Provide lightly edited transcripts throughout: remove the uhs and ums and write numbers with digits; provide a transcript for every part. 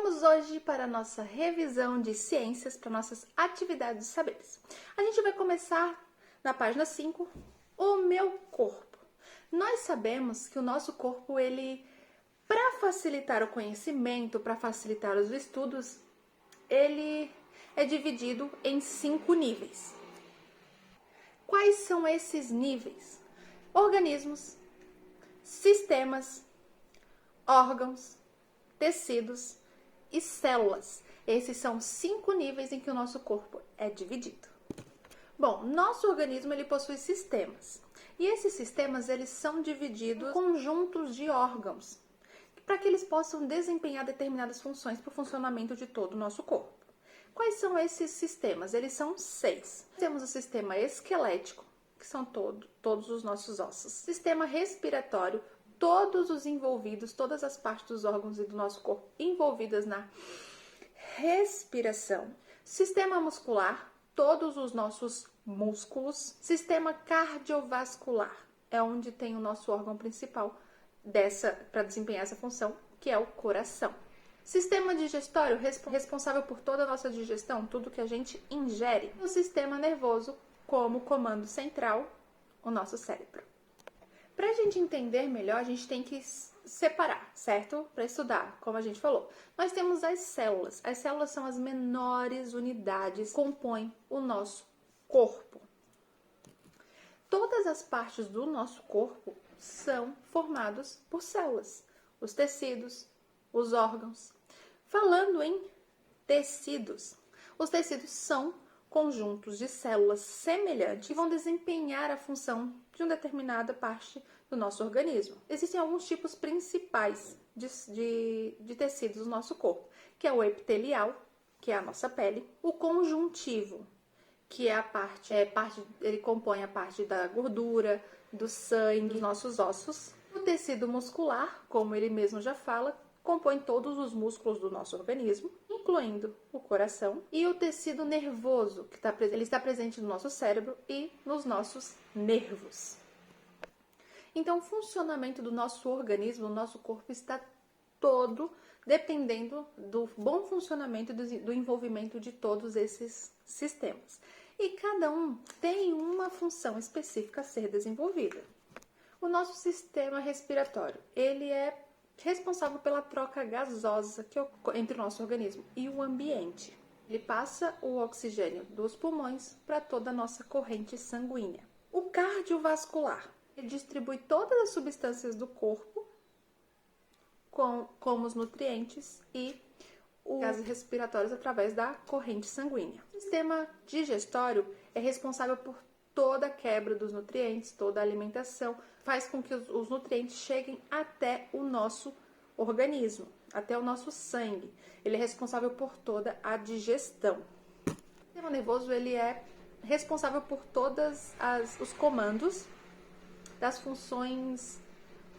Vamos hoje para a nossa revisão de ciências, para nossas atividades de saberes. A gente vai começar na página 5, o meu corpo. Nós sabemos que o nosso corpo, para facilitar o conhecimento, para facilitar os estudos, ele é dividido em 5 níveis. Quais são esses níveis? Organismos, sistemas, órgãos, tecidos e células. Esses são 5 níveis em que o nosso corpo é dividido. Bom, nosso organismo ele possui sistemas. E esses sistemas eles são divididos em conjuntos de órgãos, para que eles possam desempenhar determinadas funções para o funcionamento de todo o nosso corpo. Quais são esses sistemas? Eles são 6. Temos o sistema esquelético, que são todos os nossos ossos. Sistema respiratório, todos os envolvidos, todas as partes dos órgãos e do nosso corpo envolvidas na respiração. Sistema muscular, todos os nossos músculos. Sistema cardiovascular, é onde tem o nosso órgão principal para desempenhar essa função, que é o coração. Sistema digestório, responsável por toda a nossa digestão, tudo que a gente ingere. O sistema nervoso, como comando central, o nosso cérebro. Para a gente entender melhor, a gente tem que separar, certo? Para estudar, como a gente falou. Nós temos as células. As células são as menores unidades que compõem o nosso corpo. Todas as partes do nosso corpo são formadas por células. Os tecidos, os órgãos. Falando em tecidos, os tecidos são conjuntos de células semelhantes que vão desempenhar a função de uma determinada parte do nosso organismo. Existem alguns tipos principais de tecidos do nosso corpo, que é o epitelial, que é a nossa pele, o conjuntivo, que é ele compõe a parte da gordura, do sangue, dos nossos ossos. O tecido muscular, como ele mesmo já fala, compõe todos os músculos do nosso organismo, incluindo o coração, e o tecido nervoso, que ele está presente no nosso cérebro e nos nossos nervos. Então, o funcionamento do nosso organismo, do nosso corpo, está todo dependendo do bom funcionamento e do envolvimento de todos esses sistemas. E cada um tem uma função específica a ser desenvolvida. O nosso sistema respiratório, ele é responsável pela troca gasosa entre o nosso organismo e o ambiente. Ele passa o oxigênio dos pulmões para toda a nossa corrente sanguínea. O cardiovascular, ele distribui todas as substâncias do corpo, como os nutrientes e os gases respiratórios através da corrente sanguínea. O sistema digestório é responsável por toda a quebra dos nutrientes, toda a alimentação, faz com que os nutrientes cheguem até o nosso organismo, até o nosso sangue. Ele é responsável por toda a digestão. O sistema nervoso ele é responsável por todos os comandos das funções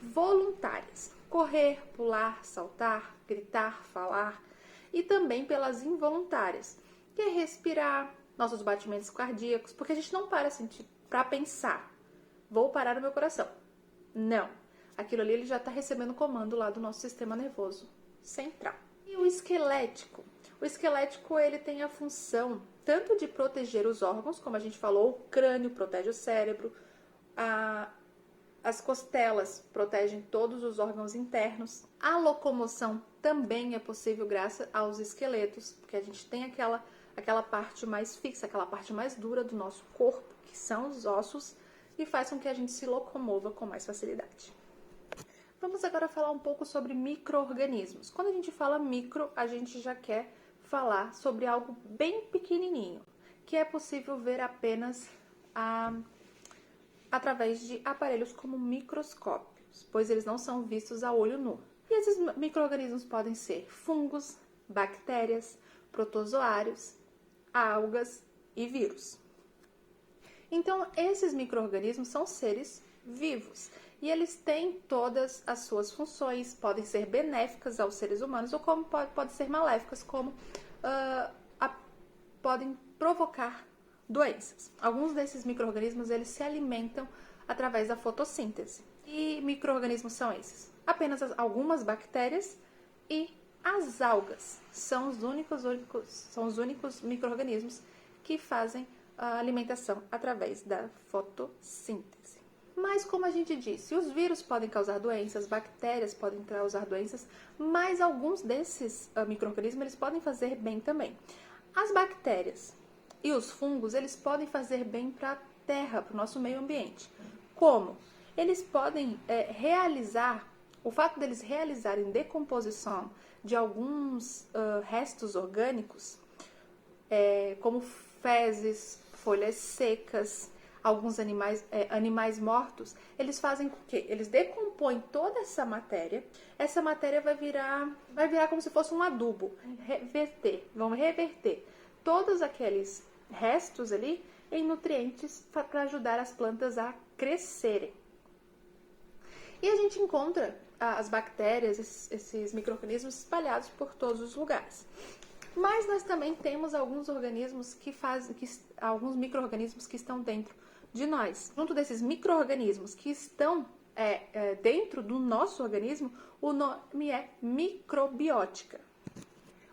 voluntárias. Correr, pular, saltar, gritar, falar. E também pelas involuntárias, que é respirar, nossos batimentos cardíacos, porque a gente não para assim para pensar, vou parar o meu coração. Não. Aquilo ali ele já está recebendo comando lá do nosso sistema nervoso central. E o esquelético? O esquelético ele tem a função tanto de proteger os órgãos, como a gente falou, o crânio protege o cérebro, as costelas protegem todos os órgãos internos. A locomoção também é possível graças aos esqueletos, porque a gente tem aquela parte mais fixa, aquela parte mais dura do nosso corpo, que são os ossos, e faz com que a gente se locomova com mais facilidade. Vamos agora falar um pouco sobre micro-organismos. Quando a gente fala micro, a gente já quer falar sobre algo bem pequenininho, que é possível ver apenas através de aparelhos como microscópios, pois eles não são vistos a olho nu. E esses micro-organismos podem ser fungos, bactérias, protozoários, algas e vírus. Então, esses micro-organismos são seres vivos e eles têm todas as suas funções, podem ser benéficas aos seres humanos ou como podem ser maléficas, como podem provocar doenças. Alguns desses micro-organismos eles se alimentam através da fotossíntese. E micro-organismos são esses? Apenas algumas bactérias e As algas são os únicos micro-organismos que fazem a alimentação através da fotossíntese. Mas como a gente disse, os vírus podem causar doenças, bactérias podem causar doenças, mas alguns desses micro-organismos eles podem fazer bem também. As bactérias e os fungos, eles podem fazer bem para a terra, para o nosso meio ambiente. Como? Eles podem o fato deles realizarem decomposição de alguns restos orgânicos, como fezes, folhas secas, alguns animais mortos, eles fazem com que eles decompõem toda essa matéria vai virar como se fosse um adubo, vão reverter todos aqueles restos ali em nutrientes para ajudar as plantas a crescerem. E a gente encontra as bactérias, esses micro-organismos espalhados por todos os lugares. Mas nós também temos alguns micro-organismos que estão dentro de nós. Junto desses micro-organismos que estão dentro do nosso organismo, o nome é microbiótica.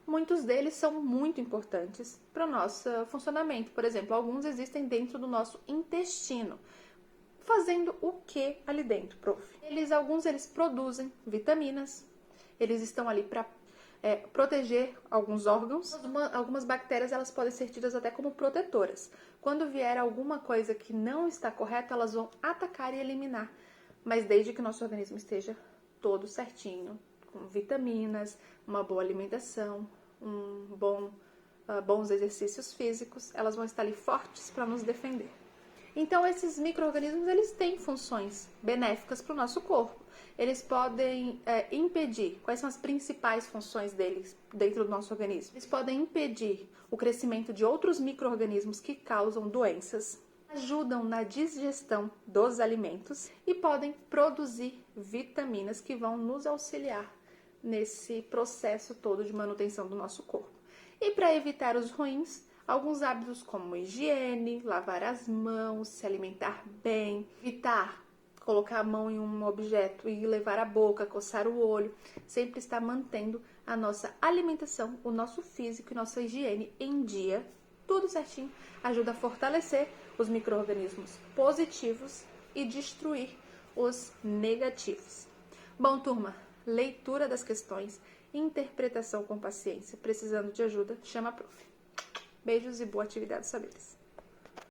Muitos deles são muito importantes para o nosso funcionamento. Por exemplo, alguns existem dentro do nosso intestino. Fazendo o que ali dentro, prof? Alguns eles produzem vitaminas, eles estão ali para proteger alguns órgãos. Algumas bactérias elas podem ser tidas até como protetoras. Quando vier alguma coisa que não está correta, elas vão atacar e eliminar. Mas desde que o nosso organismo esteja todo certinho, com vitaminas, uma boa alimentação, bons exercícios físicos, elas vão estar ali fortes para nos defender. Então, esses micro-organismos, eles têm funções benéficas para o nosso corpo. Eles podem impedir, quais são as principais funções deles dentro do nosso organismo? Eles podem impedir o crescimento de outros micro-organismos que causam doenças, ajudam na digestão dos alimentos e podem produzir vitaminas que vão nos auxiliar nesse processo todo de manutenção do nosso corpo. E para evitar os ruins, alguns hábitos como higiene, lavar as mãos, se alimentar bem, evitar colocar a mão em um objeto e levar a boca, coçar o olho, sempre estar mantendo a nossa alimentação, o nosso físico e nossa higiene em dia, tudo certinho, ajuda a fortalecer os micro-organismos positivos e destruir os negativos. Bom, turma, leitura das questões, interpretação com paciência, precisando de ajuda, chama a prof. Beijos e boa atividade, saberes.